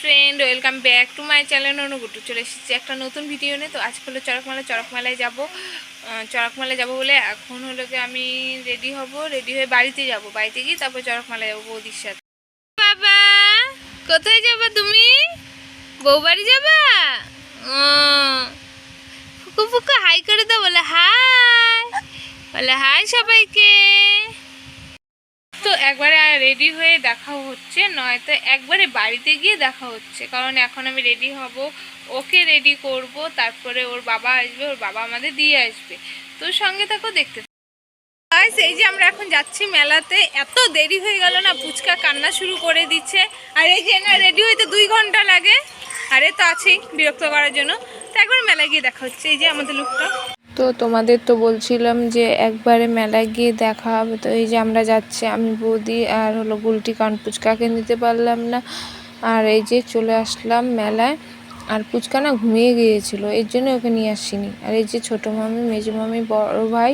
Friend, welcome back to my channel অনুগুটু। চলে এসেছি একটা নতুন ভিডিও নিয়ে। তো আজকে হলো চড়কমেলায় যাব। চড়কমেলায় যাব বলে এখন হলো কি আমি রেডি হব, রেডি হয়ে বাড়িতে যাব। বাড়িতে গিয়ে তারপর চড়কমেলায় যাবো বৌদির সাথে। বাবা, কোথায় যাবা তুমি? বউ বাড়ি যাবা? ফুকু ফুকু হাই করে দাও, বলে হাই, বলে হাই সবাইকে। তো একবারে রেডি হয়ে দেখা হচ্ছে, নয়তো একবারে বাড়িতে গিয়ে দেখা হচ্ছে। কারণ এখন আমি রেডি হব, ওকে রেডি করব, তারপরে ওর বাবা আসবে, ওর বাবা আমাদের দিয়ে আসবে। তো সঙ্গে থাকো, দেখতে থাকো। এই যে আমরা এখন যাচ্ছি মেলাতে। এত দেরি হয়ে গেল না, পুচকা কান্না শুরু করে দিচ্ছে। আর এই যে না, রেডি হইতে 2 ঘন্টা লাগে। আরে তো আছেই বিরক্ত করার জন্য। তো একবার মেলায় গিয়ে দেখা হচ্ছে। এই যে আমাদের লুকটা। তো তোমাদের তো বলছিলাম যে একবারে মেলায় গিয়ে দেখা হবে। তো এই যে আমরা যাচ্ছি, আমি বৌদি আর হলো গুলটি, কারণ পুচকাকে নিতে পারলাম না। আর এই যে চলে আসলাম মেলায়। আর পুচকা না ঘুমিয়ে গিয়েছিল, এর জন্য ওকে নিয়ে আসিনি। আর এই যে ছোটো মামি, মেজো মামি, বড় ভাই,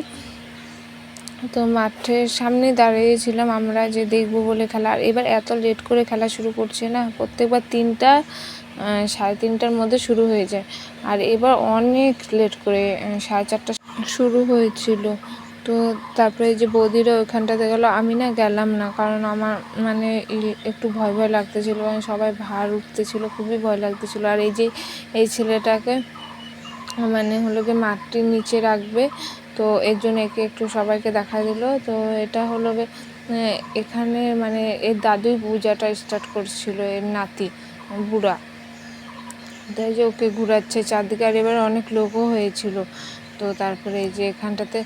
তো মাঠের সামনে দাঁড়িয়েছিলাম আমরা যে দেখবো বলে খেলা। আর এবার এত লেট করে খেলা শুরু করছে না, প্রত্যেকবার 3টা 3:30টার মধ্যে শুরু হয়ে যায়। আর এবার অনেক লেট করে 4:30 শুরু হয়েছিল। তো তারপরে যে বৌদিরা ওইখানটাতে গেল, আমি না গেলাম না, কারণ আমার মানে একটু ভয় ভয় লাগতেছিল, কারণ সবাই ভার উঠতেছিল, খুবই ভয় লাগতেছিল। আর এই যে এই ছেলেটাকে মানে হলো গিয়ে মাটির নিচে রাখবে, তো এর জন্য একে একটু সবাইকে দেখা দিল। তো এটা হলো এখানে মানে এর দাদুই পূজাটা স্টার্ট করছিল, এর নাতি বুড়া। তাই যে ওকে ঘুরাচ্ছে চারদিকে। আর এবার অনেক লোকও হয়েছিল। তো তারপরে এই যে এখানটাতে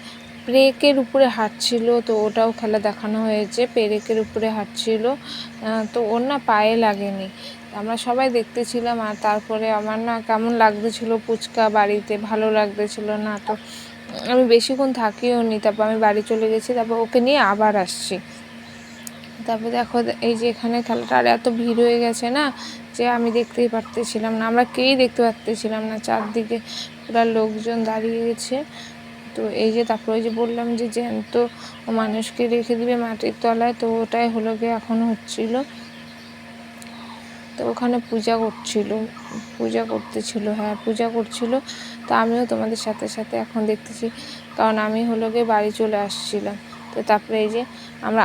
পেরেকের উপরে হাঁটছিল, তো ওটাও খেলা দেখানো হয়েছে। পেরেকের উপরে হাঁটছিল, তো ওর না পায়ে লাগেনি। আমরা সবাই দেখতেছিলাম। আর তারপরে আমার না কেমন লাগতেছিল, পুচকা বাড়িতে ভালো লাগতেছিল না। তো আমি বেশিক্ষণ থাকিও নি, তারপর আমি বাড়ি চলে গেছি, তারপর ওকে নিয়ে আবার আসছি। তারপর দেখো এই যে এখানে খেলাটা আর এত ভিড় হয়ে গেছে না, যে আমি দেখতেই পারতেছিলাম না, আমরা কেউই দেখতে পারতেছিলাম না, চারদিকে পুরা লোকজন দাঁড়িয়ে গেছে। তো এই যে তারপর ওই যে বললাম যে জ্যান্ত মানুষকে রেখে দিবে মাটির তলায়, তো ওটাই হলো গিয়ে এখন হচ্ছিল। তো ওখানে পূজা করতেছিল, হ্যাঁ পূজা করছিল। তো আমিও তোমাদের সাথে সাথে এখন দেখতেছি, কারণ আমি হলো গিয়ে বাড়ি চলে আসছিলাম। তো তারপরে এই যে আমরা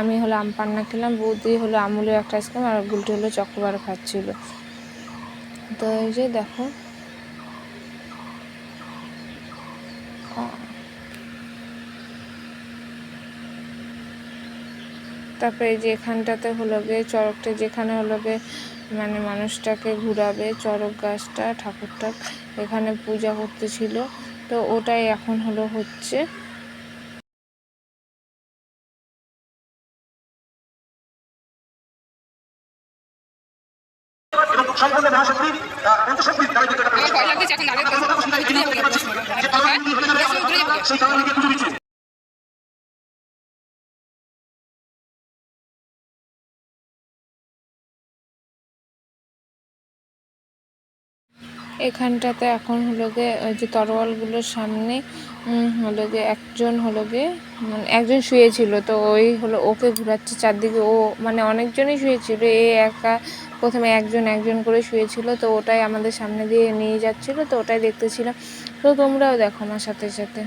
আমি হলো আম পান্না খেলাম, বৌদি হলো আমুলের একটা আইসক্রিম, আর গুলটি হলো চকোবার খাচ্ছিল। তো এই যে দেখো, তারপরে এই যে এখানটাতে হলো গিয়ে চড়কটা, যেখানে হলো গিয়ে মানে মানুষটাকে ঘুরাবে, চড়ক গাছটা ঠাকুরটা এখানে পূজা করতেছিল। তো ওটাই এখন হলো হচ্ছে। এখানটাতে এখন হলো গিয়ে ওই যে তরোয়ালগুলোর সামনে হলো গিয়ে একজন হলো গিয়ে মানে একজন শুয়েছিল, তো ওই হলো ওকে ঘোরাচ্ছে চারদিকে। ও মানে অনেকজনই শুয়েছিল, এ একা প্রথমে একজন একজন করে শুয়েছিল। তো ওটাই আমাদের সামনে দিয়ে নিয়ে যাচ্ছিলো, তো ওটাই দেখতেছিলাম। তো তোমরাও দেখো আমার সাথে সাথে।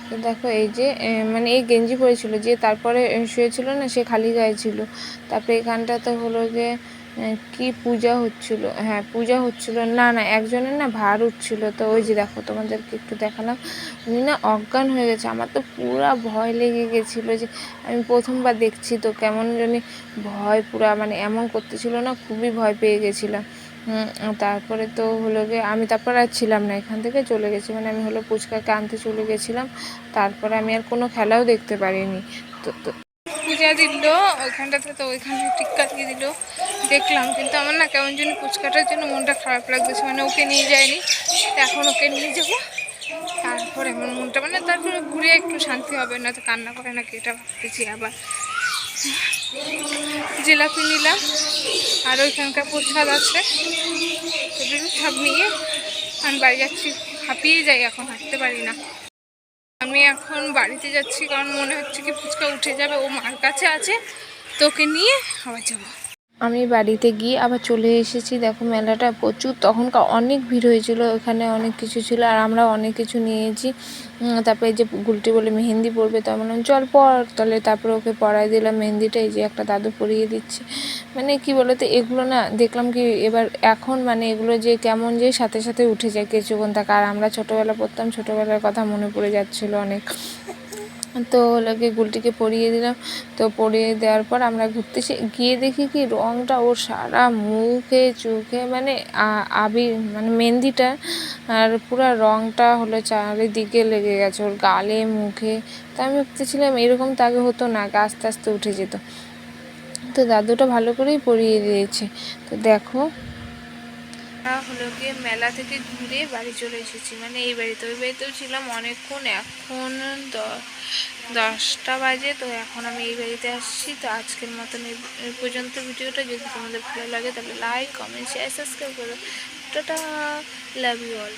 তো দেখো এই যে মানে এই গেঞ্জি পরেছিল, যে তারপরে শুয়েছিল না, সে খালি গায়ে ছিল। তারপরে এখানটাতে হলো গিয়ে কি পূজা হচ্ছিল, হ্যাঁ পূজা হচ্ছিল, না না একজনের না ভার উঠছিল। তো ওই যে দেখো তোমাদেরকে একটু দেখালাম, উনি না অজ্ঞান হয়ে গেছে। আমার তো পুরা ভয় লেগে গেছিলো, যে আমি প্রথমবার দেখছি, তো কেমন জানি ভয় পুরা মানে এমন করতেছিল না, খুবই ভয় পেয়ে গেছিলাম। তারপরে তো হলো গিয়ে আমি তারপর আর ছিলাম না, এখান থেকে চলে গেছি, মানে আমি হলো পুচকাকে আনতে চলে গেছিলাম। তারপরে আমি আর কোনো খেলাও দেখতে পারিনি। তো পূজা দিল ওইখানটাতে, তো ওইখানে টিক্কা দিয়ে দিল, দেখলাম। কিন্তু আমার না কেমন যেন পুচকাটার জন্য মনটা খারাপ লাগতেছে, মানে ওকে নিয়ে যায়নি। এখন ওকে নিয়ে যাবো, তারপরে আমার মনটা মানে তারপরে ঘুরে একটু শান্তি হবে, না তো কান্না করে নাকি এটা ভাবতেছি। আবার জিলাপি নিলাম, আর ওইখানকার প্রসাদ আছে, এগুলো সব নিয়ে আমি বাড়ি যাচ্ছি। হাঁপিয়ে যাই, এখন হাঁটতে পারি না। আমি এখন বাড়িতে যাচ্ছি, কারণ মনে হচ্ছে কি ফুচকা উঠে যাবে, ও মার কাছে আছে, তো ওকে নিয়ে আবার যাবো। আমি বাড়িতে গিয়ে আবার চলে এসেছি। দেখো মেলাটা প্রচুর, তখনকার অনেক ভিড় হয়েছিল, ওখানে অনেক কিছু ছিল আর আমরা অনেক কিছু নিয়েছি। তারপরে এই যে গুলটি বলে মেহেন্দি পরবে, তো আমি বললাম চল পর, তাহলে তারপরে ওকে পরাই দিলাম মেহেন্দিটা। এই যে একটা দাদু পরিয়ে দিচ্ছে। মানে কি বলতো, এগুলো না দেখলাম কি এবার এখন মানে এগুলো যে কেমন যে সাথে সাথে উঠে যায় কিছুক্ষণ থাকা। আর আমরা ছোটোবেলা পড়তাম, ছোটোবেলার কথা মনে পড়ে যাচ্ছিলো অনেক। তো ওগুলোকে গুলটিকে পরিয়ে দিলাম। তো পরিয়ে দেওয়ার পর আমরা ঘুরতে গিয়ে দেখি কি রঙটা ওর সারা মুখে চোখে মানে আবির মানে মেহেন্দিটা আর পুরো রঙটা হলো চারিদিকে লেগে গেছে, ওর গালে মুখে। তো আমি ভাবতেছিলাম এরকম তো আগে হতো না, আস্তে আস্তে উঠে যেত। তো দাদুটা ভালো করেই পরিয়ে দিয়েছে। তো দেখো হলো গিয়ে মেলা থেকে ঘুরে বাড়ি চলে এসেছি, মানে এই বাড়িতে, ওই বাড়িতেও ছিলাম অনেকক্ষণ। এখন 10টা বাজে, তো এখন আমি এই বাড়িতে আসছি। তো আজকের মতন এই পর্যন্ত ভিডিওটা। যদি তোমাদের ভালো লাগে তাহলে লাইক, কমেন্ট, শেয়ার, সাবস্ক্রাইব করো। Tata, love you all.